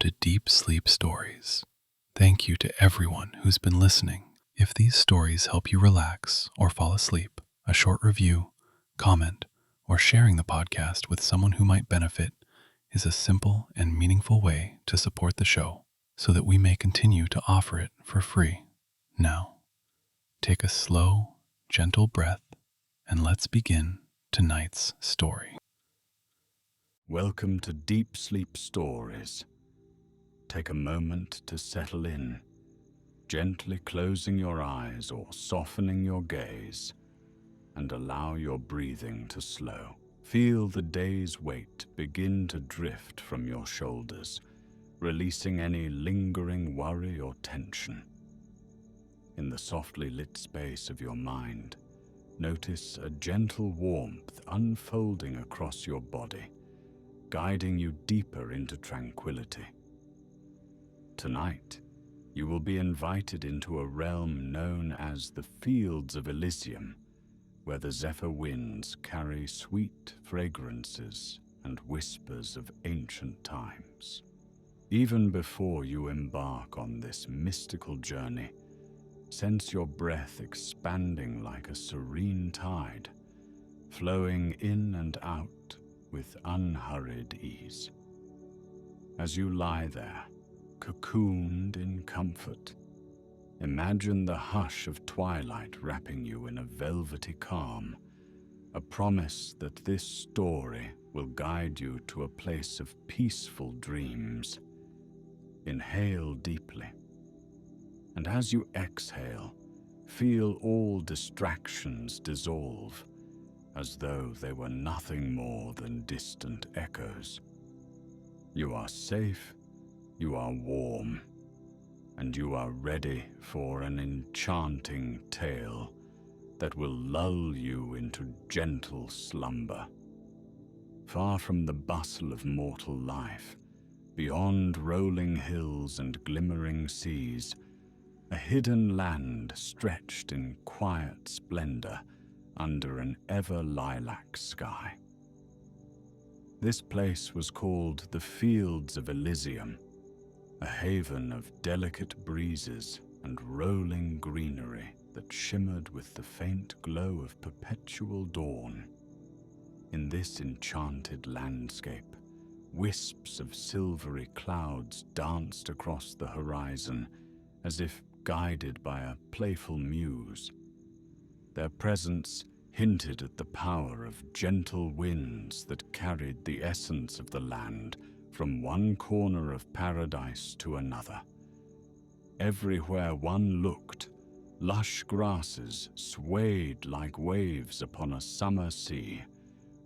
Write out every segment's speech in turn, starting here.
to Deep Sleep Stories. Thank you to everyone who's been listening. If these stories help you relax or fall asleep, a short review, comment, or sharing the podcast with someone who might benefit is a simple and meaningful way to support the show so that we may continue to offer it for free. Now, take a slow, gentle breath and let's begin tonight's story. Welcome to Deep Sleep Stories. Take a moment to settle in, gently closing your eyes or softening your gaze, and allow your breathing to slow. Feel the day's weight begin to drift from your shoulders, releasing any lingering worry or tension. In the softly lit space of your mind, notice a gentle warmth unfolding across your body, guiding you deeper into tranquility. Tonight, you will be invited into a realm known as the Fields of Elysium, where the Zephyr Winds carry sweet fragrances and whispers of ancient times. Even before you embark on this mystical journey, sense your breath expanding like a serene tide, flowing in and out with unhurried ease. As you lie there, cocooned in comfort, imagine the hush of twilight wrapping you in a velvety calm, a promise that this story will guide you to a place of peaceful dreams. Inhale deeply, and as you exhale, feel all distractions dissolve, as though they were nothing more than distant echoes. You are safe, you are warm, and you are ready for an enchanting tale that will lull you into gentle slumber. Far from the bustle of mortal life, beyond rolling hills and glimmering seas, a hidden land stretched in quiet splendor under an ever-lilac sky. This place was called the Fields of Elysium, a haven of delicate breezes and rolling greenery that shimmered with the faint glow of perpetual dawn. In this enchanted landscape, wisps of silvery clouds danced across the horizon as if guided by a playful muse. Their presence hinted at the power of gentle winds that carried the essence of the land from one corner of paradise to another. Everywhere one looked, lush grasses swayed like waves upon a summer sea,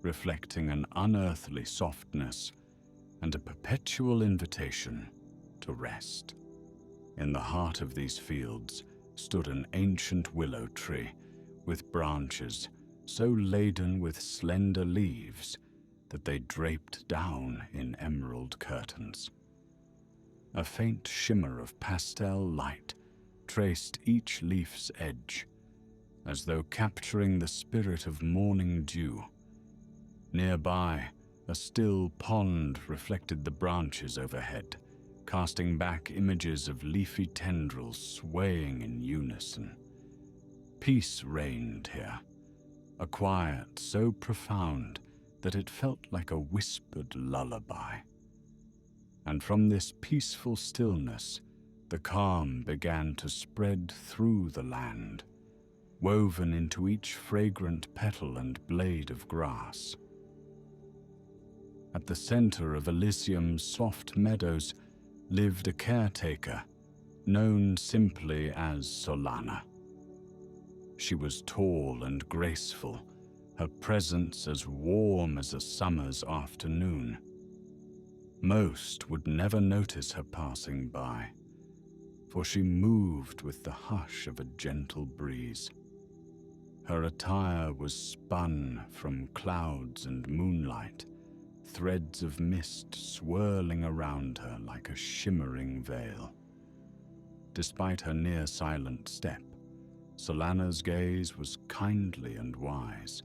reflecting an unearthly softness and a perpetual invitation to rest. In the heart of these fields stood an ancient willow tree with branches so laden with slender leaves that they draped down in emerald curtains. A faint shimmer of pastel light traced each leaf's edge, as though capturing the spirit of morning dew. Nearby, a still pond reflected the branches overhead, casting back images of leafy tendrils swaying in unison. Peace reigned here, a quiet so profound that it felt like a whispered lullaby. And from this peaceful stillness, the calm began to spread through the land, woven into each fragrant petal and blade of grass. At the center of Elysium's soft meadows lived a caretaker, known simply as Solana. She was tall and graceful, her presence as warm as a summer's afternoon. Most would never notice her passing by, for she moved with the hush of a gentle breeze. Her attire was spun from clouds and moonlight, threads of mist swirling around her like a shimmering veil. Despite her near-silent step, Solana's gaze was kindly and wise,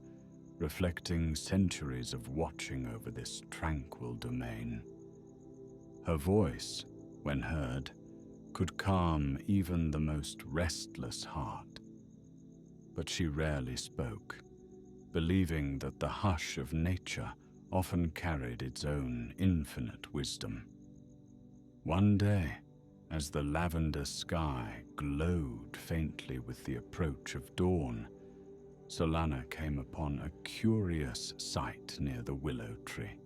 reflecting centuries of watching over this tranquil domain. Her voice, when heard, could calm even the most restless heart. But she rarely spoke, believing that the hush of nature often carried its own infinite wisdom. One day, as the lavender sky glowed faintly with the approach of dawn, Solana came upon a curious sight near the willow tree.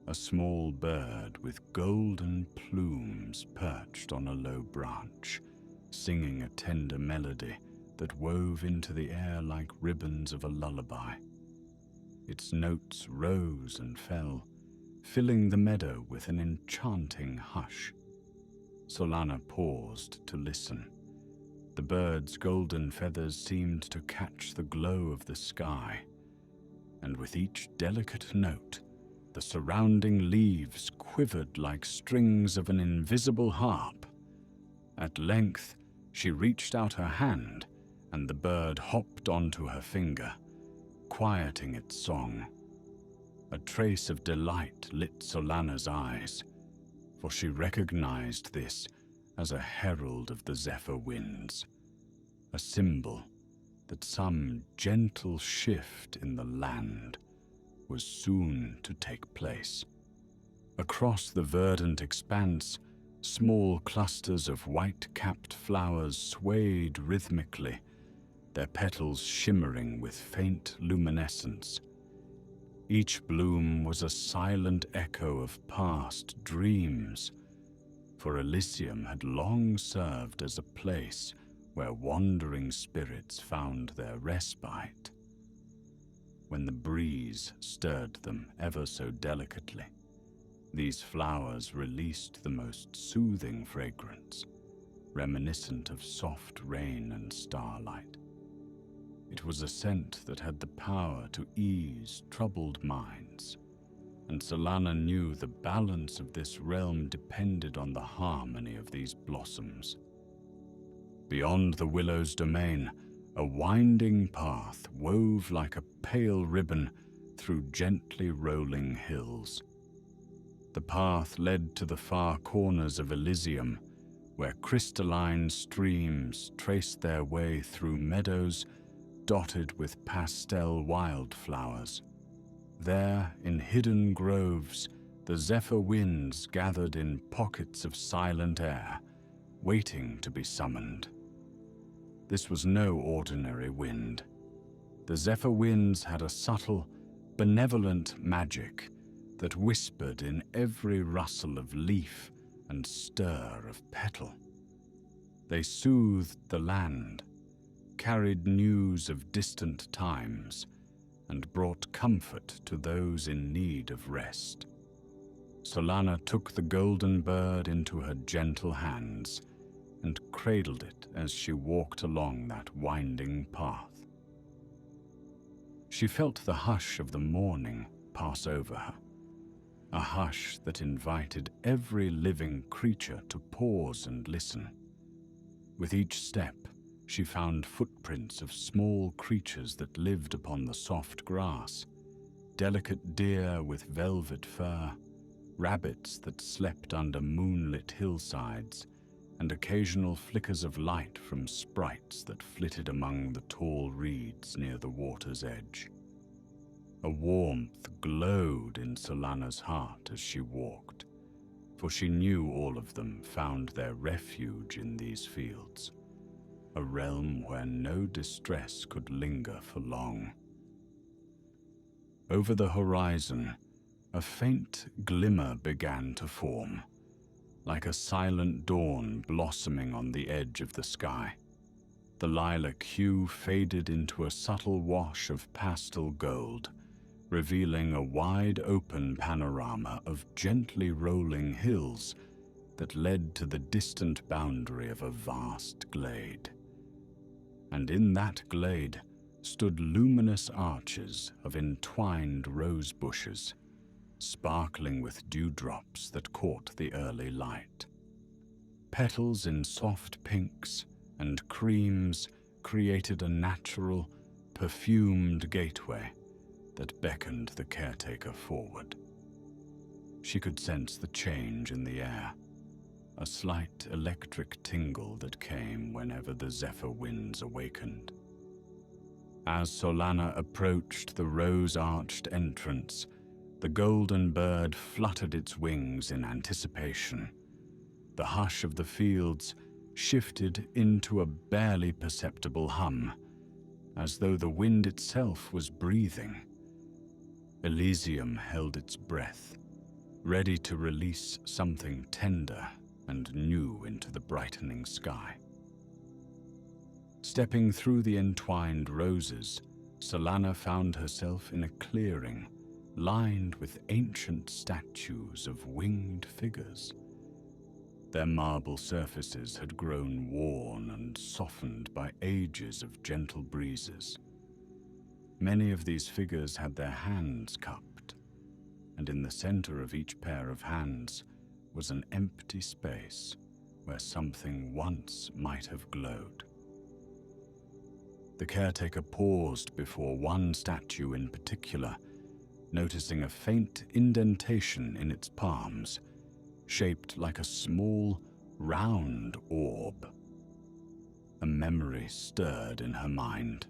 A small bird with golden plumes perched on a low branch, singing a tender melody that wove into the air like ribbons of a lullaby. Its notes rose and fell, filling the meadow with an enchanting hush. Solana paused to listen. The bird's golden feathers seemed to catch the glow of the sky, and with each delicate note, the surrounding leaves quivered like strings of an invisible harp. At length, she reached out her hand, and the bird hopped onto her finger, quieting its song. A trace of delight lit Solana's eyes, for she recognized this as a herald of the Zephyr Winds, a symbol that some gentle shift in the land was soon to take place. Across the verdant expanse, small clusters of white-capped flowers swayed rhythmically, their petals shimmering with faint luminescence. Each bloom was a silent echo of past dreams, for Elysium had long served as a place where wandering spirits found their respite. When the breeze stirred them ever so delicately, these flowers released the most soothing fragrance, reminiscent of soft rain and starlight. It was a scent that had the power to ease troubled minds, and Solana knew the balance of this realm depended on the harmony of these blossoms. Beyond the willow's domain, a winding path wove like a pale ribbon through gently rolling hills. The path led to the far corners of Elysium, where crystalline streams traced their way through meadows dotted with pastel wildflowers. There, in hidden groves, the Zephyr Winds gathered in pockets of silent air, waiting to be summoned. This was no ordinary wind. The Zephyr Winds had a subtle, benevolent magic that whispered in every rustle of leaf and stir of petal. They soothed the land, carried news of distant times, and brought comfort to those in need of rest. Solana took the golden bird into her gentle hands and cradled it as she walked along that winding path. She felt the hush of the morning pass over her, a hush that invited every living creature to pause and listen. With each step, she found footprints of small creatures that lived upon the soft grass, delicate deer with velvet fur, rabbits that slept under moonlit hillsides, and occasional flickers of light from sprites that flitted among the tall reeds near the water's edge. A warmth glowed in Solana's heart as she walked, for she knew all of them found their refuge in these fields, a realm where no distress could linger for long. Over the horizon, a faint glimmer began to form, like a silent dawn blossoming on the edge of the sky. The lilac hue faded into a subtle wash of pastel gold, revealing a wide-open panorama of gently rolling hills that led to the distant boundary of a vast glade. And in that glade stood luminous arches of entwined rose bushes, sparkling with dewdrops that caught the early light. Petals in soft pinks and creams created a natural, perfumed gateway that beckoned the caretaker forward. She could sense the change in the air, a slight electric tingle that came whenever the Zephyr Winds awakened. As Solana approached the rose-arched entrance, the golden bird fluttered its wings in anticipation. The hush of the fields shifted into a barely perceptible hum, as though the wind itself was breathing. Elysium held its breath, ready to release something tender and new into the brightening sky. Stepping through the entwined roses, Solana found herself in a clearing lined with ancient statues of winged figures. Their marble surfaces had grown worn and softened by ages of gentle breezes. Many of these figures had their hands cupped, and in the center of each pair of hands was an empty space where something once might have glowed. The caretaker paused before one statue in particular, noticing a faint indentation in its palms, shaped like a small, round orb. A memory stirred in her mind,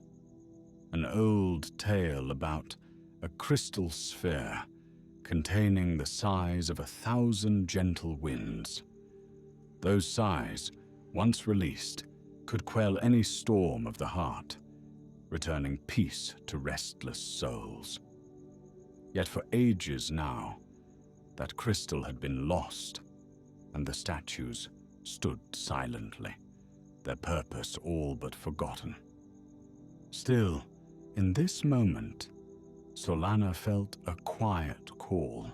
an old tale about a crystal sphere containing the sighs of 1,000 gentle winds. Those sighs, once released, could quell any storm of the heart, returning peace to restless souls. Yet for ages now, that crystal had been lost, and the statues stood silently, their purpose all but forgotten. Still, in this moment, Solana felt a quiet call,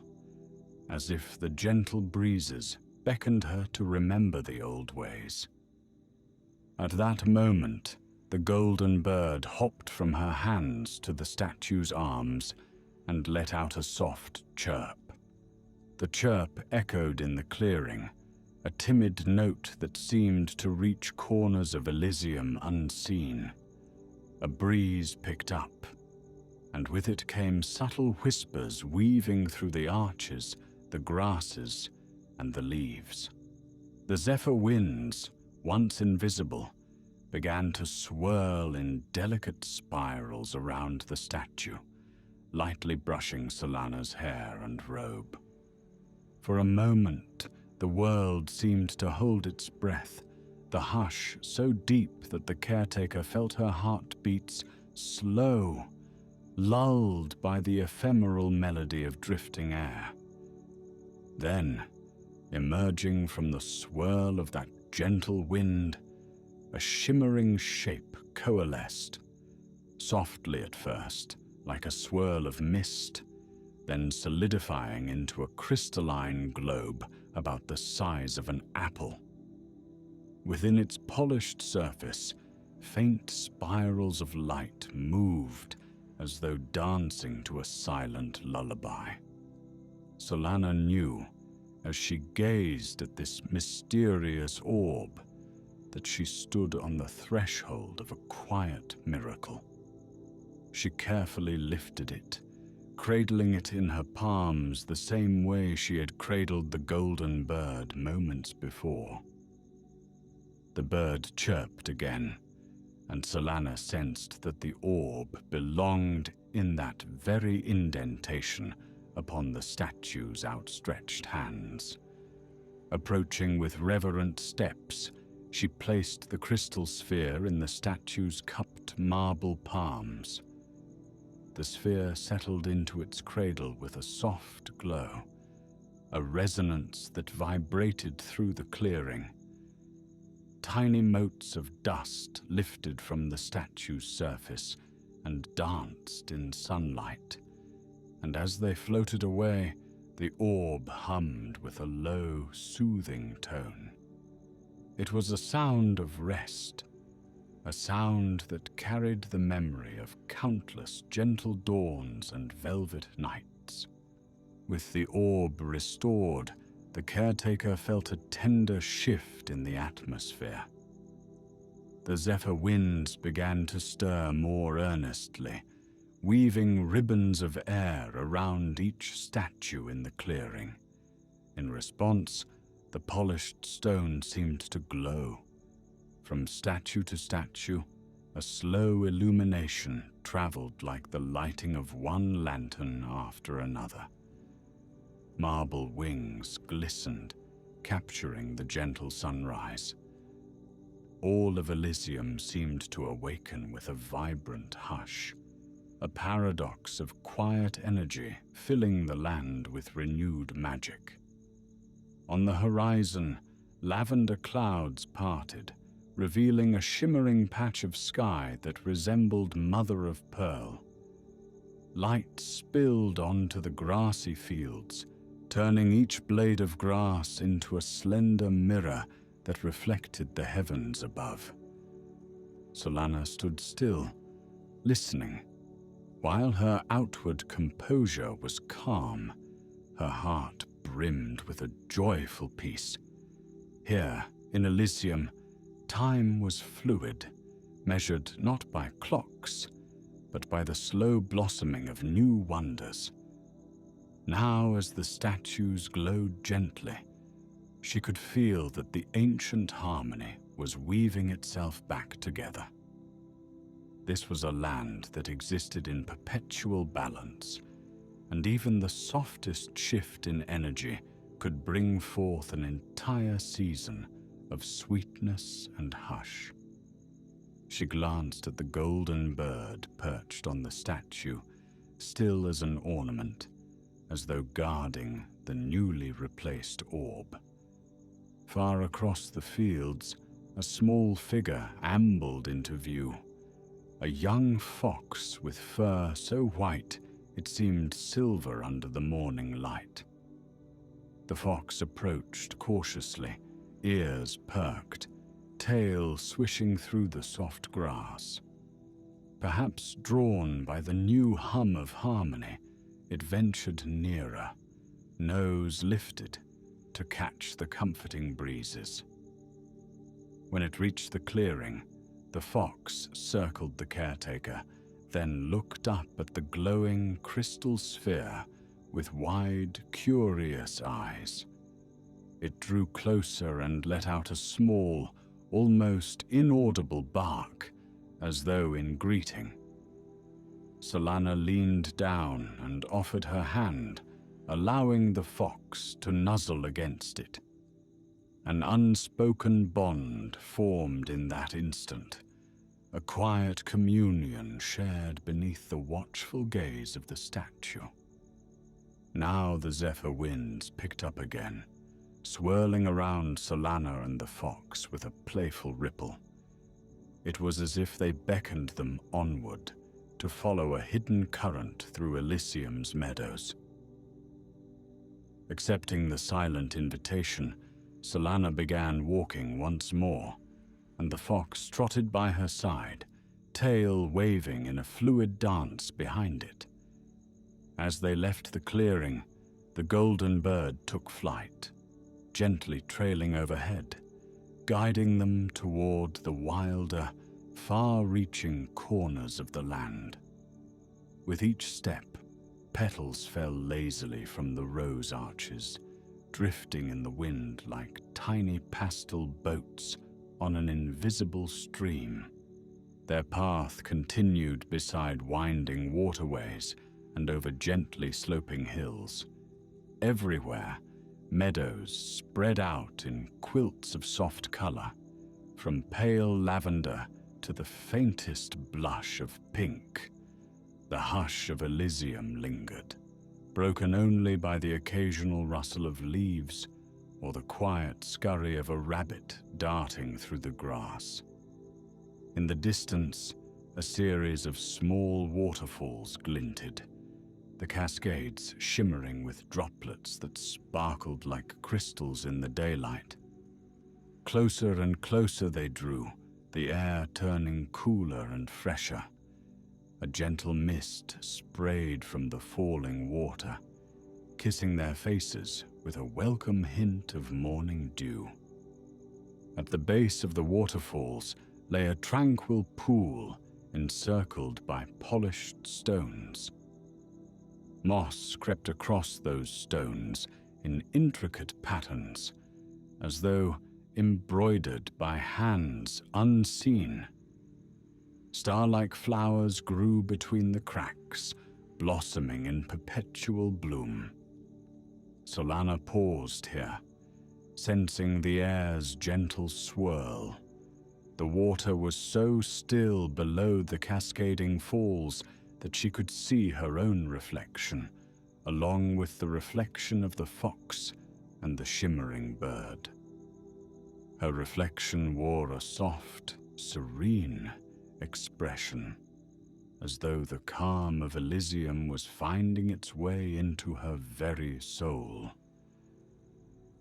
as if the gentle breezes beckoned her to remember the old ways. At that moment, the golden bird hopped from her hands to the statue's arms and let out a soft chirp. The chirp echoed in the clearing, a timid note that seemed to reach corners of Elysium unseen. A breeze picked up, and with it came subtle whispers weaving through the arches, the grasses, and the leaves. The Zephyr Winds, once invisible, began to swirl in delicate spirals around the statue, lightly brushing Solana's hair and robe. For a moment, the world seemed to hold its breath, the hush so deep that the caretaker felt her heartbeats slow, lulled by the ephemeral melody of drifting air. Then, emerging from the swirl of that gentle wind, a shimmering shape coalesced, softly at first, like a swirl of mist, then solidifying into a crystalline globe about the size of an apple. Within its polished surface, faint spirals of light moved as though dancing to a silent lullaby. Solana knew, as she gazed at this mysterious orb, that she stood on the threshold of a quiet miracle. She carefully lifted it, cradling it in her palms the same way she had cradled the golden bird moments before. The bird chirped again, and Solana sensed that the orb belonged in that very indentation upon the statue's outstretched hands. Approaching with reverent steps, she placed the crystal sphere in the statue's cupped marble palms. The sphere settled into its cradle with a soft glow, a resonance that vibrated through the clearing. Tiny motes of dust lifted from the statue's surface and danced in sunlight, and as they floated away, the orb hummed with a low, soothing tone. It was a sound of rest, a sound that carried the memory of countless gentle dawns and velvet nights. With the orb restored, the caretaker felt a tender shift in the atmosphere. The Zephyr Winds began to stir more earnestly, weaving ribbons of air around each statue in the clearing. In response, the polished stone seemed to glow. From statue to statue, a slow illumination traveled like the lighting of one lantern after another. Marble wings glistened, capturing the gentle sunrise. All of Elysium seemed to awaken with a vibrant hush, a paradox of quiet energy filling the land with renewed magic. On the horizon, lavender clouds parted, revealing a shimmering patch of sky that resembled mother of pearl. Light spilled onto the grassy fields, turning each blade of grass into a slender mirror that reflected the heavens above. Solana stood still, listening. While her outward composure was calm, her heart brimmed with a joyful peace. Here, in Elysium, time was fluid, measured not by clocks, but by the slow blossoming of new wonders. Now, as the statues glowed gently, she could feel that the ancient harmony was weaving itself back together. This was a land that existed in perpetual balance, and even the softest shift in energy could bring forth an entire season of sweetness and hush. She glanced at the golden bird perched on the statue, still as an ornament, as though guarding the newly replaced orb. Far across the fields, a small figure ambled into view, a young fox with fur so white it seemed silver under the morning light. The fox approached cautiously, ears perked, tail swishing through the soft grass. Perhaps drawn by the new hum of harmony, it ventured nearer, nose lifted to catch the comforting breezes. When it reached the clearing, the fox circled the caretaker, then looked up at the glowing crystal sphere with wide, curious eyes. It drew closer and let out a small, almost inaudible bark, as though in greeting. Solana leaned down and offered her hand, allowing the fox to nuzzle against it. An unspoken bond formed in that instant, a quiet communion shared beneath the watchful gaze of the statue. Now the Zephyr Winds picked up again, swirling around Solana and the fox with a playful ripple. It was as if they beckoned them onward to follow a hidden current through Elysium's meadows. Accepting the silent invitation, Solana began walking once more, and the fox trotted by her side, tail waving in a fluid dance behind it. As they left the clearing, the golden bird took flight, gently trailing overhead, guiding them toward the wilder, far-reaching corners of the land. With each step, petals fell lazily from the rose arches, drifting in the wind like tiny pastel boats on an invisible stream. Their path continued beside winding waterways and over gently sloping hills. Everywhere, meadows spread out in quilts of soft color, from pale lavender to the faintest blush of pink. The hush of Elysium lingered, broken only by the occasional rustle of leaves or the quiet scurry of a rabbit darting through the grass. In the distance, a series of small waterfalls glinted, the cascades shimmering with droplets that sparkled like crystals in the daylight. Closer and closer they drew, the air turning cooler and fresher. A gentle mist sprayed from the falling water, kissing their faces with a welcome hint of morning dew. At the base of the waterfalls lay a tranquil pool encircled by polished stones. Moss crept across those stones, in intricate patterns, as though embroidered by hands unseen. Star-like flowers grew between the cracks, blossoming in perpetual bloom. Solana paused here, sensing the air's gentle swirl. The water was so still below the cascading falls that she could see her own reflection, along with the reflection of the fox and the shimmering bird. Her reflection wore a soft, serene expression, as though the calm of Elysium was finding its way into her very soul.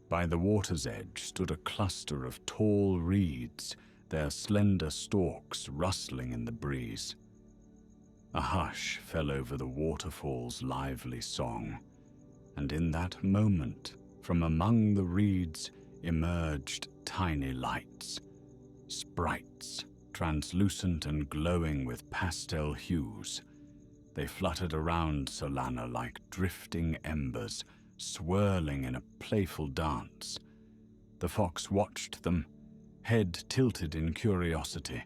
By the water's edge stood a cluster of tall reeds, their slender stalks rustling in the breeze. A hush fell over the waterfall's lively song, and in that moment, from among the reeds emerged tiny lights, sprites, translucent and glowing with pastel hues. They fluttered around Solana like drifting embers, swirling in a playful dance. The fox watched them, head tilted in curiosity,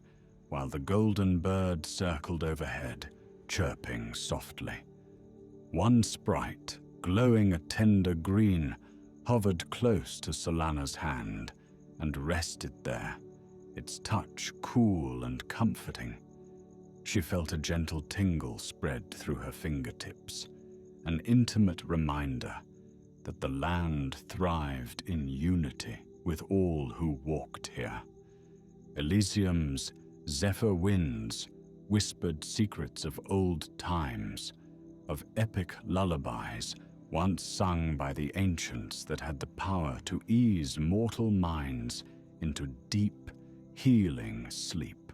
while the golden bird circled overhead, chirping softly. One sprite, glowing a tender green, hovered close to Solana's hand and rested there, its touch cool and comforting. She felt a gentle tingle spread through her fingertips, an intimate reminder that the land thrived in unity with all who walked here. Elysium's Zephyr Winds whispered secrets of old times, of epic lullabies once sung by the ancients that had the power to ease mortal minds into deep, healing sleep.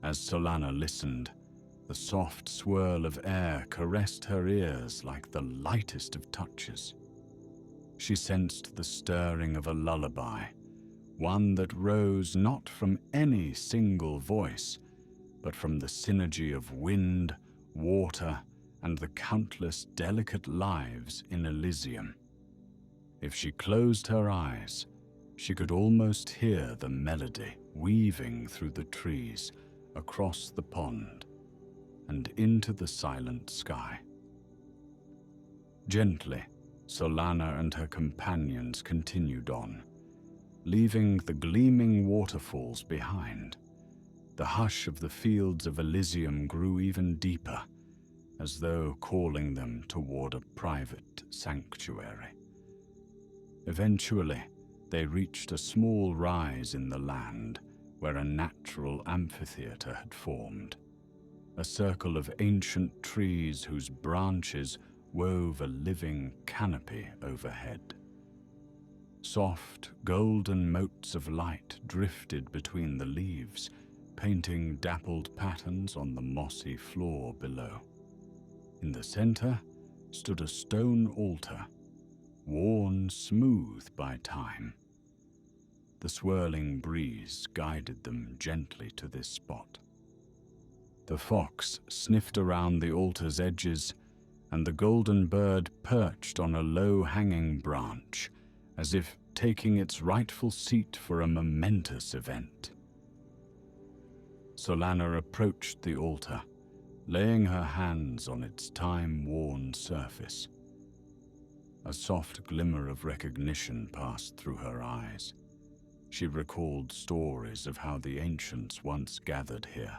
As Solana listened, the soft swirl of air caressed her ears like the lightest of touches. She sensed the stirring of a lullaby, one that rose not from any single voice, but from the synergy of wind, water, and the countless delicate lives in Elysium. If she closed her eyes, she could almost hear the melody weaving through the trees, across the pond, and into the silent sky. Gently, Solana and her companions continued on, leaving the gleaming waterfalls behind. The hush of the Fields of Elysium grew even deeper, as though calling them toward a private sanctuary. Eventually, they reached a small rise in the land where a natural amphitheater had formed, a circle of ancient trees whose branches wove a living canopy overhead. Soft, golden motes of light drifted between the leaves, painting dappled patterns on the mossy floor below. In the center stood a stone altar, worn smooth by time. The swirling breeze guided them gently to this spot. The fox sniffed around the altar's edges, and the golden bird perched on a low-hanging branch, as if taking its rightful seat for a momentous event. Solana approached the altar, laying her hands on its time-worn surface. A soft glimmer of recognition passed through her eyes. She recalled stories of how the ancients once gathered here,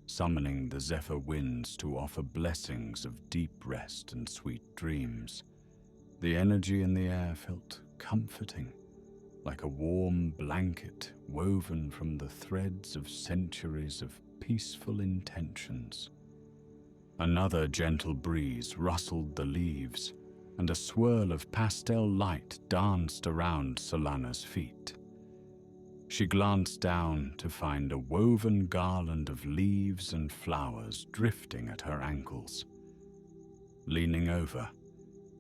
summoning the Zephyr Winds to offer blessings of deep rest and sweet dreams. The energy in the air felt comforting, like a warm blanket woven from the threads of centuries of peaceful intentions. Another gentle breeze rustled the leaves, and a swirl of pastel light danced around Solana's feet. She glanced down to find a woven garland of leaves and flowers drifting at her ankles. Leaning over,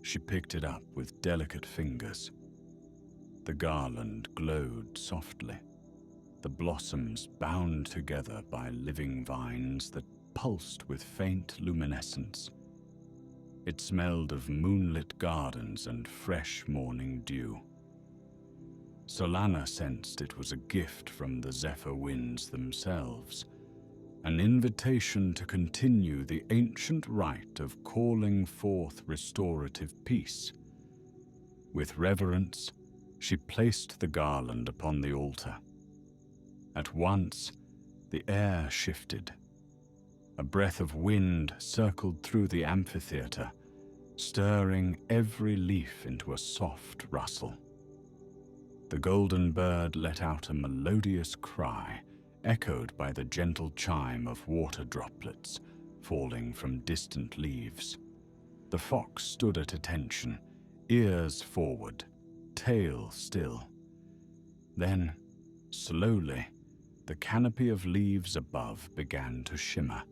she picked it up with delicate fingers. The garland glowed softly, the blossoms bound together by living vines that pulsed with faint luminescence. It smelled of moonlit gardens and fresh morning dew. Solana sensed it was a gift from the Zephyr Winds themselves, an invitation to continue the ancient rite of calling forth restorative peace. With reverence, she placed the garland upon the altar. At once, the air shifted. A breath of wind circled through the amphitheater, stirring every leaf into a soft rustle. The golden bird let out a melodious cry, echoed by the gentle chime of water droplets falling from distant leaves. The fox stood at attention, ears forward, tail still. Then, slowly, the canopy of leaves above began to shimmer,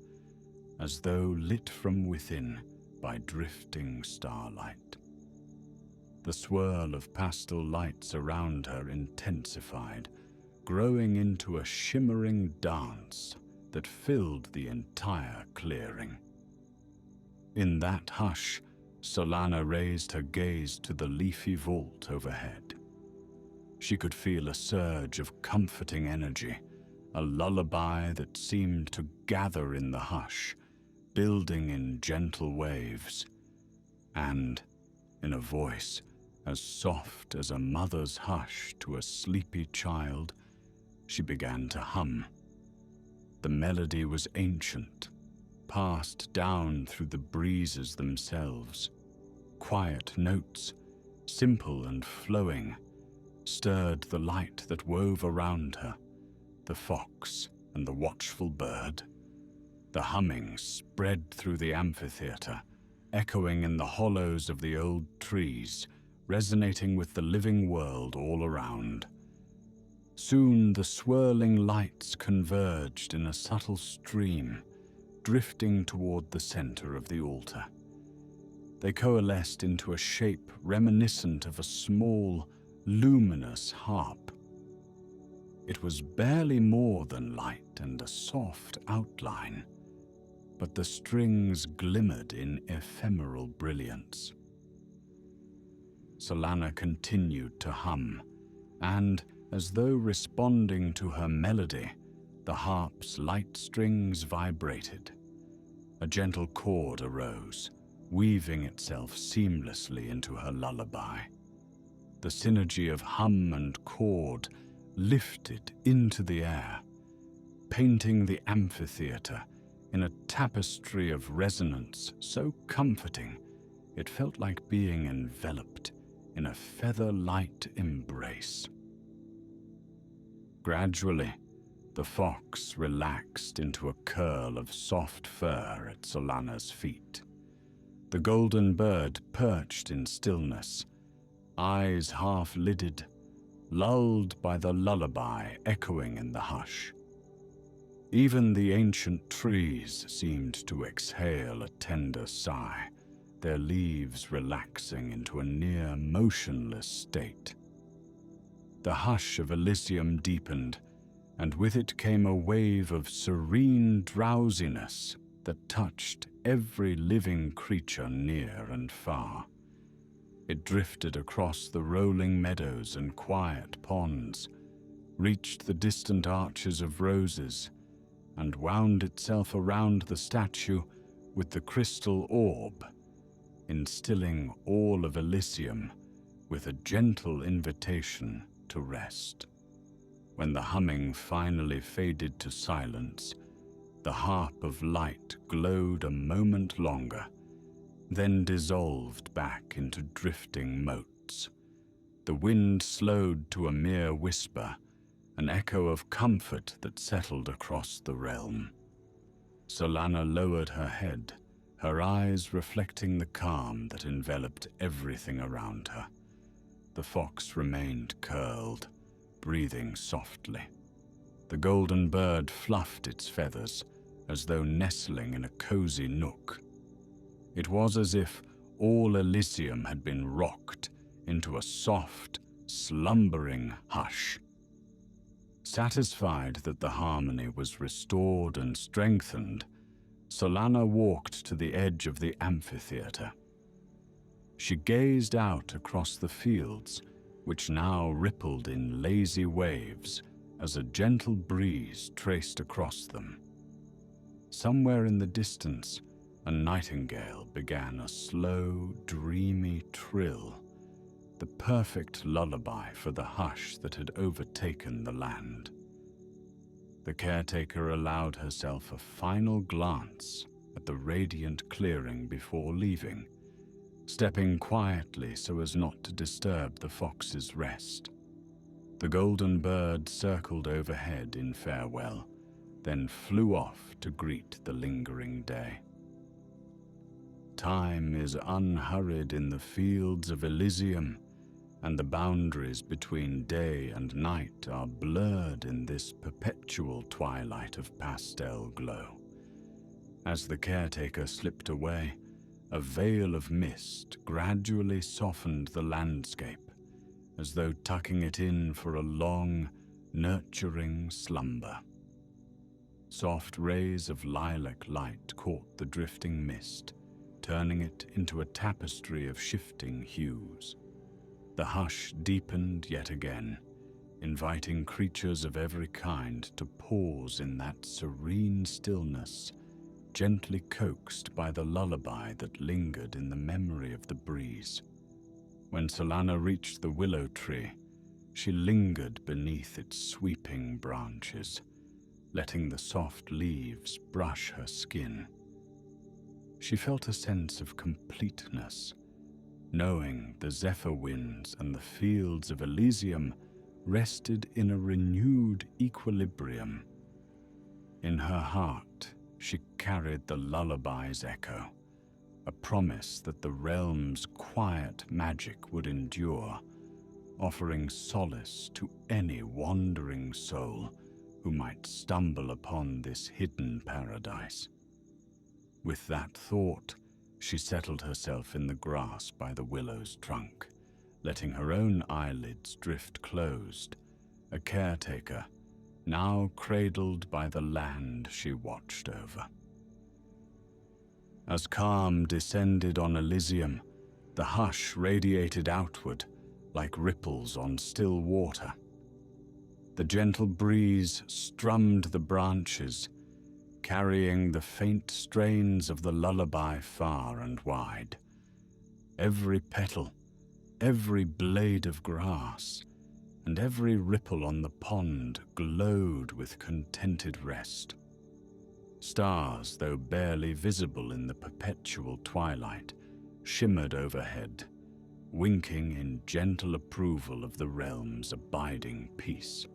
as though lit from within by drifting starlight. The swirl of pastel lights around her intensified, growing into a shimmering dance that filled the entire clearing. In that hush, Solana raised her gaze to the leafy vault overhead. She could feel a surge of comforting energy, a lullaby that seemed to gather in the hush, building in gentle waves, and, in a voice as soft as a mother's hush to a sleepy child, she began to hum. The melody was ancient, passed down through the breezes themselves. Quiet notes, simple and flowing, stirred the light that wove around her, the fox and the watchful bird. The humming spread through the amphitheater, echoing in the hollows of the old trees, resonating with the living world all around. Soon the swirling lights converged in a subtle stream, drifting toward the center of the altar. They coalesced into a shape reminiscent of a small, luminous harp. It was barely more than light and a soft outline, but the strings glimmered in ephemeral brilliance. Solana continued to hum, and, as though responding to her melody, the harp's light strings vibrated. A gentle chord arose, weaving itself seamlessly into her lullaby. The synergy of hum and chord lifted into the air, painting the amphitheater in a tapestry of resonance so comforting it felt like being enveloped in a feather-light embrace. Gradually, the fox relaxed into a curl of soft fur at Solana's feet. The golden bird perched in stillness, eyes half-lidded, lulled by the lullaby echoing in the hush. Even the ancient trees seemed to exhale a tender sigh, their leaves relaxing into a near motionless state. The hush of Elysium deepened, and with it came a wave of serene drowsiness that touched every living creature near and far. It drifted across the rolling meadows and quiet ponds, reached the distant arches of roses, and wound itself around the statue with the crystal orb, instilling all of Elysium with a gentle invitation to rest. When the humming finally faded to silence, the harp of light glowed a moment longer, then dissolved back into drifting motes. The wind slowed to a mere whisper, an echo of comfort that settled across the realm. Solana lowered her head, her eyes reflecting the calm that enveloped everything around her. The fox remained curled, breathing softly. The golden bird fluffed its feathers, as though nestling in a cozy nook. It was as if all Elysium had been rocked into a soft, slumbering hush. Satisfied that the harmony was restored and strengthened, Solana walked to the edge of the amphitheater. She gazed out across the fields, which now rippled in lazy waves as a gentle breeze traced across them. Somewhere in the distance, a nightingale began a slow, dreamy trill, the perfect lullaby for the hush that had overtaken the land. The caretaker allowed herself a final glance at the radiant clearing before leaving, stepping quietly so as not to disturb the fox's rest. The golden bird circled overhead in farewell, then flew off to greet the lingering day. Time is unhurried in the Fields of Elysium, and the boundaries between day and night are blurred in this perpetual twilight of pastel glow. As the caretaker slipped away, a veil of mist gradually softened the landscape, as though tucking it in for a long, nurturing slumber. Soft rays of lilac light caught the drifting mist, turning it into a tapestry of shifting hues. The hush deepened yet again, inviting creatures of every kind to pause in that serene stillness, gently coaxed by the lullaby that lingered in the memory of the breeze. When Solana reached the willow tree, she lingered beneath its sweeping branches, letting the soft leaves brush her skin. She felt a sense of completeness, knowing the Zephyr Winds and the Fields of Elysium rested in a renewed equilibrium. In her heart, she carried the lullaby's echo, a promise that the realm's quiet magic would endure, offering solace to any wandering soul who might stumble upon this hidden paradise. With that thought, she settled herself in the grass by the willow's trunk, letting her own eyelids drift closed, a caretaker, now cradled by the land she watched over. As calm descended on Elysium, the hush radiated outward like ripples on still water. The gentle breeze strummed the branches, carrying the faint strains of the lullaby far and wide. Every petal, every blade of grass, and every ripple on the pond glowed with contented rest. Stars, though barely visible in the perpetual twilight, shimmered overhead, winking in gentle approval of the realm's abiding peace.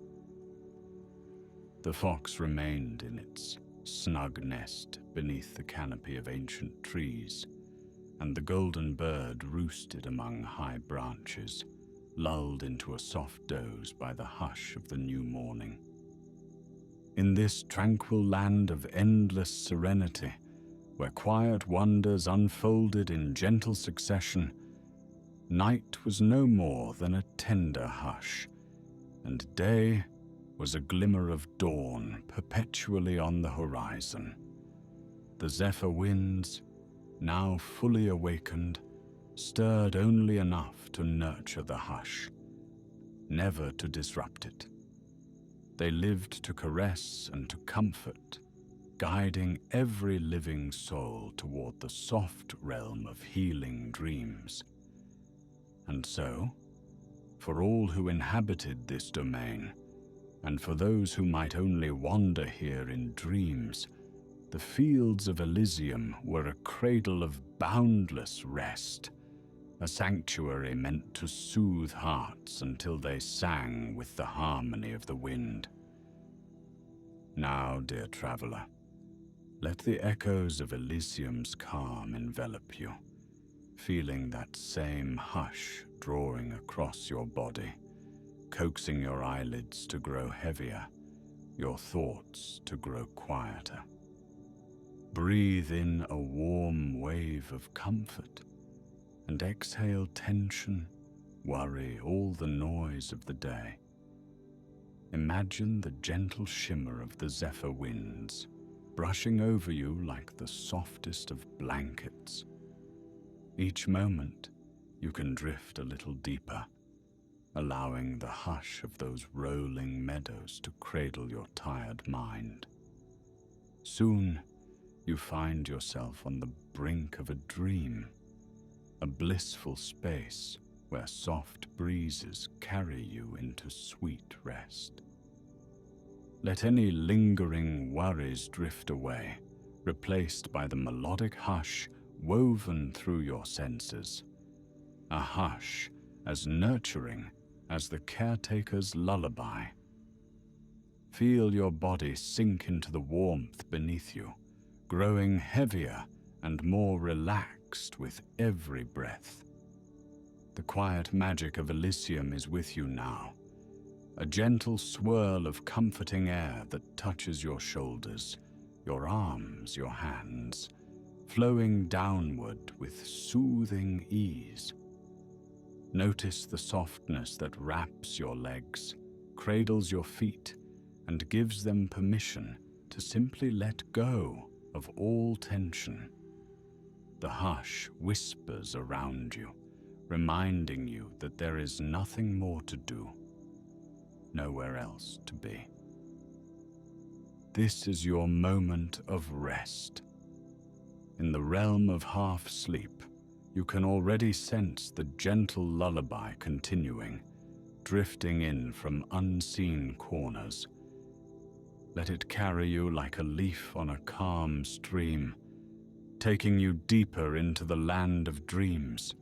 The fox remained in its snug nest beneath the canopy of ancient trees, and the golden bird roosted among high branches, lulled into a soft doze by the hush of the new morning. In this tranquil land of endless serenity, where quiet wonders unfolded in gentle succession, night was no more than a tender hush, and day was a glimmer of dawn perpetually on the horizon. The Zephyr Winds, now fully awakened, stirred only enough to nurture the hush, never to disrupt it. They lived to caress and to comfort, guiding every living soul toward the soft realm of healing dreams. And so, for all who inhabited this domain, and for those who might only wander here in dreams, the Fields of Elysium were a cradle of boundless rest, a sanctuary meant to soothe hearts until they sang with the harmony of the wind. Now, dear traveler, let the echoes of Elysium's calm envelop you, feeling that same hush drawing across your body, coaxing your eyelids to grow heavier, your thoughts to grow quieter. Breathe in a warm wave of comfort, and exhale tension, worry, all the noise of the day. Imagine the gentle shimmer of the Zephyr Winds, brushing over you like the softest of blankets. Each moment, you can drift a little deeper, allowing the hush of those rolling meadows to cradle your tired mind. Soon, you find yourself on the brink of a dream, a blissful space where soft breezes carry you into sweet rest. Let any lingering worries drift away, replaced by the melodic hush woven through your senses. A hush as nurturing as the caretaker's lullaby. Feel your body sink into the warmth beneath you, growing heavier and more relaxed with every breath. The quiet magic of Elysium is with you now, a gentle swirl of comforting air that touches your shoulders, your arms, your hands, flowing downward with soothing ease. Notice the softness that wraps your legs, cradles your feet, and gives them permission to simply let go of all tension. The hush whispers around you, reminding you that there is nothing more to do, nowhere else to be. This is your moment of rest. In the realm of half sleep, you can already sense the gentle lullaby continuing, drifting in from unseen corners. Let it carry you like a leaf on a calm stream, taking you deeper into the land of dreams.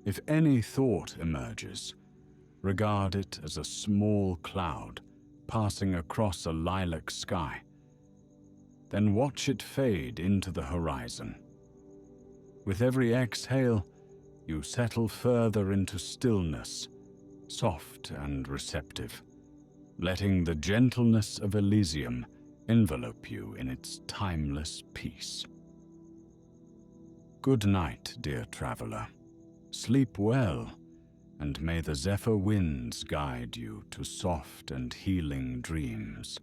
If any thought emerges, regard it as a small cloud passing across a lilac sky. Then watch it fade into the horizon. With every exhale, you settle further into stillness, soft and receptive, letting the gentleness of Elysium envelop you in its timeless peace. Good night, dear traveler. Sleep well, and may the Zephyr Winds guide you to soft and healing dreams.